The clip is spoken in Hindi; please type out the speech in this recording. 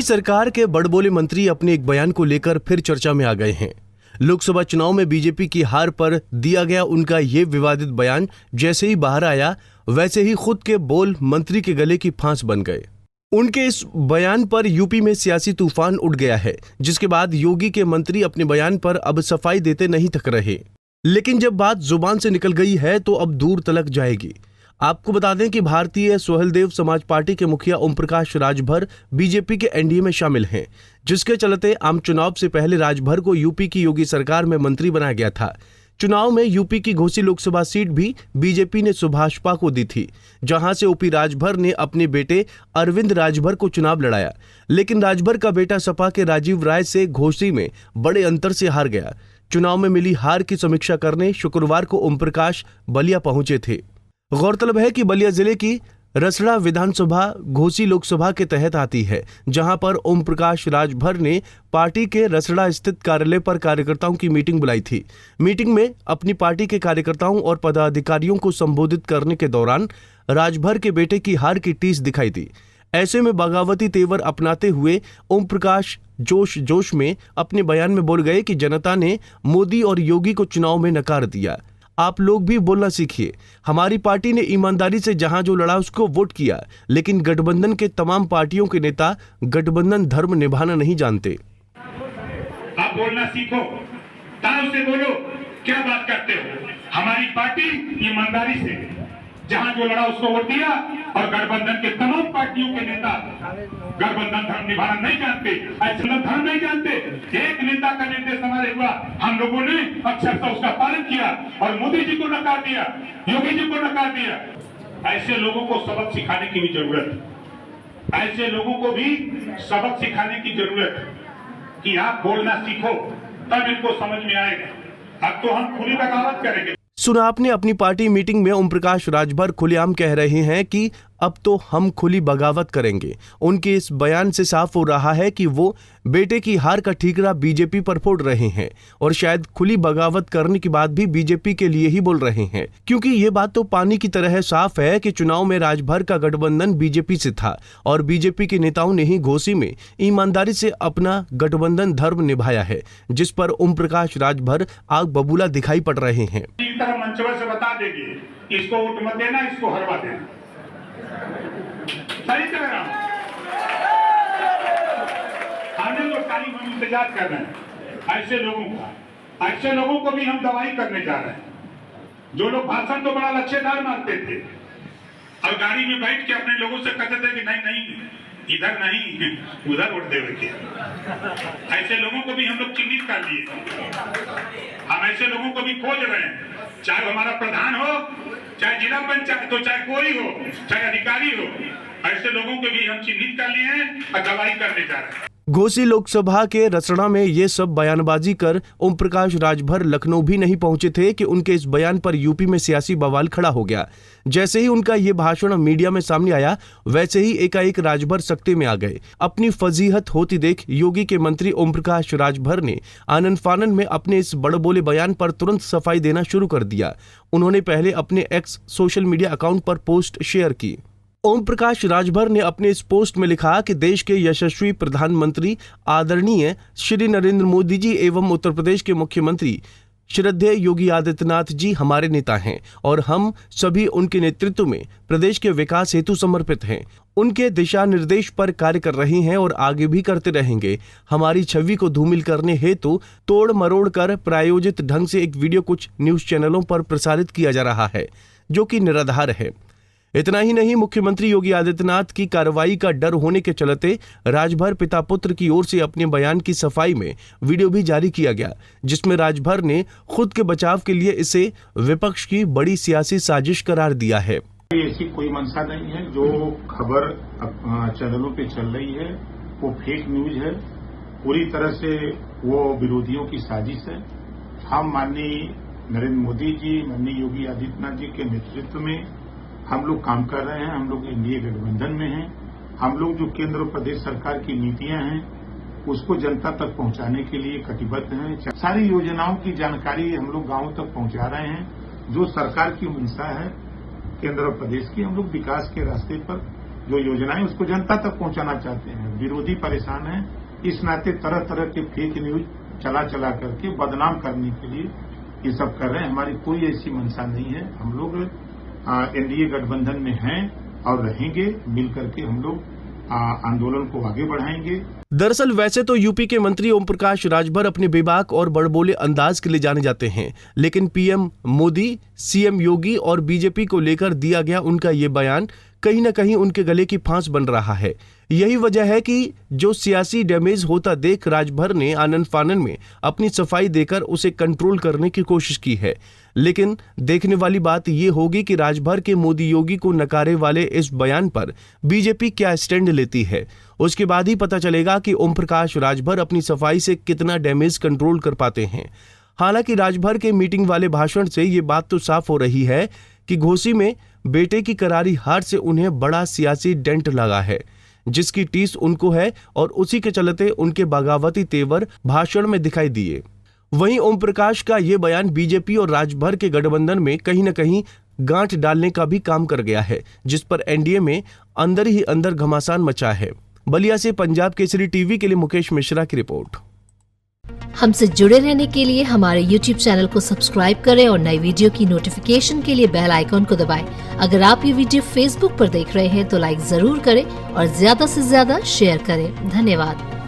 यूपी सरकार के बड़बोले मंत्री अपने एक बयान को लेकर फिर चर्चा में आ गए हैं। लोकसभा चुनाव में बीजेपी की हार पर दिया गया उनका ये विवादित बयान जैसे ही बाहर आया, वैसे ही खुद के बोल मंत्री के गले की फांस बन गए। उनके इस बयान पर यूपी में सियासी तूफान उठ गया है, जिसके बाद योगी के मंत्री अपने बयान पर अब सफाई देते नहीं थक रहे। लेकिन जब बात जुबान से निकल गई है तो अब दूर तलक जाएगी। आपको बता दें कि भारतीय सोहेलदेव समाज पार्टी के मुखिया ओम प्रकाश राजभर बीजेपी के एनडीए में शामिल हैं, जिसके चलते आम चुनाव से पहले राजभर को यूपी की योगी सरकार में मंत्री बनाया गया था। चुनाव में यूपी की घोसी लोकसभा सीट भी बीजेपी ने सुभाषपा को दी थी, जहां से ओपी राजभर ने अपने बेटे अरविंद राजभर को चुनाव लड़ाया। लेकिन राजभर का बेटा सपा के राजीव राय से घोसी में बड़े अंतर से हार गया। चुनाव में मिली हार की समीक्षा करने शुक्रवार को ओम प्रकाश बलिया पहुंचे थे। गौरतलब है कि बलिया जिले की रसड़ा विधानसभा घोसी लोकसभा के तहत आती है, जहां पर ओम प्रकाश राजभर ने पार्टी के रसड़ा स्थित कार्यालय पर कार्यकर्ताओं की मीटिंग बुलाई थी। मीटिंग में अपनी पार्टी के कार्यकर्ताओं और पदाधिकारियों को संबोधित करने के दौरान राजभर के बेटे की हार की टीस दिखाई दी। ऐसे में बगावती तेवर अपनाते हुए ओम प्रकाश जोश में अपने बयान में बोल गए कि जनता ने मोदी और योगी को चुनाव में नकार दिया। आप लोग भी बोलना सीखिए। हमारी पार्टी ने ईमानदारी से जहां जो लड़ा उसको वोट किया, लेकिन गठबंधन के तमाम पार्टियों के नेता गठबंधन धर्म निभाना नहीं जानते। आप बोलना सीखो, ताव से बोलो, क्या बात करते हो। हमारी पार्टी ईमानदारी से जहां जो लड़ा उसको वोट दिया, और गठबंधन के तमाम पार्टियों के नेता गठबंधन धर्म निभाना नहीं जानते, ऐसा धर्म नहीं जानते। एक नेता का निर्देश हमारे हुआ, हम लोगों ने अक्षरशः उसका पालन किया और मोदी जी को नकार दिया, योगी जी को नकार दिया। ऐसे लोगों को सबक सिखाने की भी जरूरत है। ऐसे लोगों को भी सबक सिखाने की जरूरत है कि आप बोलना सीखो, तब इनको समझ में आएगा। अब तो हम खुली बगावत करेंगे। सुना आपने, अपनी पार्टी मीटिंग में ओम प्रकाश राजभर खुलेआम कह रहे हैं कि अब तो हम खुली बगावत करेंगे। उनके इस बयान से साफ हो रहा है कि वो बेटे की हार का ठीकरा बीजेपी पर फोड़ रहे हैं, और शायद खुली बगावत करने की बात भी बीजेपी के लिए ही बोल रहे हैं, क्योंकि ये बात तो पानी की तरह साफ है कि चुनाव में राजभर का गठबंधन बीजेपी से था और बीजेपी के नेताओं ने ही घोसी में ईमानदारी से अपना गठबंधन धर्म निभाया है, जिस पर ओम प्रकाश राजभर आग बबूला दिखाई पड़ रहे हैं। मंचवर से बता देंगे, इसको वोट मत देना, इसको हरवा देना। सही कह रहा हूं। आने लो, तारीफ हम इंतजार कर रहे हैं ऐसे लोगों का। ऐसे लोगों को भी हम दवाई करने जा रहे हैं, जो लोग भाषण तो बड़ा लच्छेदार मारते थे और गाड़ी में बैठ के अपने लोगों से कहते थे कि नहीं इधर नहीं उधर वोट देवे के। ऐसे लोगों को भी हम लोग चिन्हित कर लिए। हम ऐसे लोगों को भी खोज रहे हैं, चाहे हमारा प्रधान हो, चाहे जिला पंचायत हो, चाहे कोई हो, चाहे अधिकारी हो, ऐसे लोगों को भी हम चिन्हित कर लिए हैं और दवाई करने जा रहे हैं। घोसी लोकसभा के रसड़ा में ये सब बयानबाजी कर ओम प्रकाश राजभर लखनऊ भी नहीं पहुंचे थे कि उनके इस बयान पर यूपी में सियासी बवाल खड़ा हो गया। जैसे ही उनका ये भाषण मीडिया में सामने आया, वैसे ही एकाएक राजभर सख्ते में आ गए। अपनी फजीहत होती देख योगी के मंत्री ओम प्रकाश राजभर ने आनन फानन में अपने इस बड़बोले बयान पर तुरंत सफाई देना शुरू कर दिया। उन्होंने पहले अपने एक्स सोशल मीडिया अकाउंट पर पोस्ट शेयर की। ओम प्रकाश राजभर ने अपने इस पोस्ट में लिखा कि देश के यशस्वी प्रधानमंत्री आदरणीय श्री नरेंद्र मोदी जी एवं उत्तर प्रदेश के मुख्यमंत्री श्रद्धेय योगी आदित्यनाथ जी हमारे नेता हैं और हम सभी उनके नेतृत्व में प्रदेश के विकास हेतु समर्पित हैं। उनके दिशा निर्देश पर कार्य कर रहे हैं और आगे भी करते रहेंगे। हमारी छवि को धूमिल करने हेतु तोड़ मरोड़ कर प्रायोजित ढंग से एक वीडियो कुछ न्यूज चैनलों पर प्रसारित किया जा रहा है, जो कि निराधार है। इतना ही नहीं, मुख्यमंत्री योगी आदित्यनाथ की कार्रवाई का डर होने के चलते राजभर पिता पुत्र की ओर से अपने बयान की सफाई में वीडियो भी जारी किया गया, जिसमें राजभर ने खुद के बचाव के लिए इसे विपक्ष की बड़ी सियासी साजिश करार दिया है। ऐसी कोई मंशा नहीं है। जो खबर चैनलों पे चल रही है वो फेक न्यूज है, पूरी तरह से वो विरोधियों की साजिश है। हम माननीय नरेंद्र मोदी जी, माननीय योगी आदित्यनाथ जी के नेतृत्व में हम लोग काम कर रहे हैं। हम लोग एनडीए गठबंधन में हैं। हम लोग जो केंद्र और प्रदेश सरकार की नीतियां हैं उसको जनता तक पहुंचाने के लिए कटिबद्ध हैं। सारी योजनाओं की जानकारी हम लोग गांवों तक पहुंचा रहे हैं। जो सरकार की मंशा है केंद्र और प्रदेश की, हम लोग विकास के रास्ते पर जो योजनाएं उसको जनता तक पहुंचाना चाहते हैं। विरोधी परेशान है, इस नाते तरह तरह के फेक न्यूज चला चला करके बदनाम करने के लिए ये सब कर रहे हैं। हमारी कोई ऐसी मंशा नहीं है। हम लोग एनडीए गठबंधन में हैं और रहेंगे। मिलकर के हम लोग आंदोलन को आगे बढ़ाएंगे। दरअसल वैसे तो यूपी के मंत्री ओम प्रकाश राजभर अपने बेबाक और बड़बोले अंदाज के लिए जाने जाते हैं, लेकिन पीएम मोदी, सीएम योगी और बीजेपी को लेकर दिया गया उनका ये बयान कहीं न कहीं उनके गले की फांस बन रहा है। यही वजह है कि जो सियासी डैमेज होता देख राजभर ने आनन फानन में अपनी सफाई देकर उसे कंट्रोल करने की कोशिश की है। लेकिन देखने वाली बात ये होगी कि राजभर के मोदी योगी को नकारे वाले इस बयान पर बीजेपी क्या स्टैंड लेती है। उसके बाद ही पता चलेगा कि ओम प्रकाश राजभर अपनी सफाई से कितना डैमेज कंट्रोल कर पाते हैं। हालांकि राजभर के मीटिंग वाले भाषण से ये बात तो साफ हो रही है कि घोसी में बेटे की करारी हार से उन्हें बड़ा सियासी डेंट लगा है, जिसकी टीस उनको है और उसी के चलते उनके बगावती तेवर भाषण में दिखाई दिए। वहीं ओम प्रकाश का ये बयान बीजेपी और राजभर के गठबंधन में कहीं न कहीं गांठ डालने का भी काम कर गया है, जिस पर एनडीए में अंदर ही अंदर घमासान मचा है। बलिया से पंजाब केसरी टीवी के लिए मुकेश मिश्रा की रिपोर्ट। हमसे जुड़े रहने के लिए हमारे YouTube चैनल को सब्सक्राइब करें और नई वीडियो की नोटिफिकेशन के लिए बेल आइकॉन को दबाएं। अगर आप ये वीडियो Facebook पर देख रहे हैं तो लाइक जरूर करें और ज्यादा से ज्यादा शेयर करें। धन्यवाद।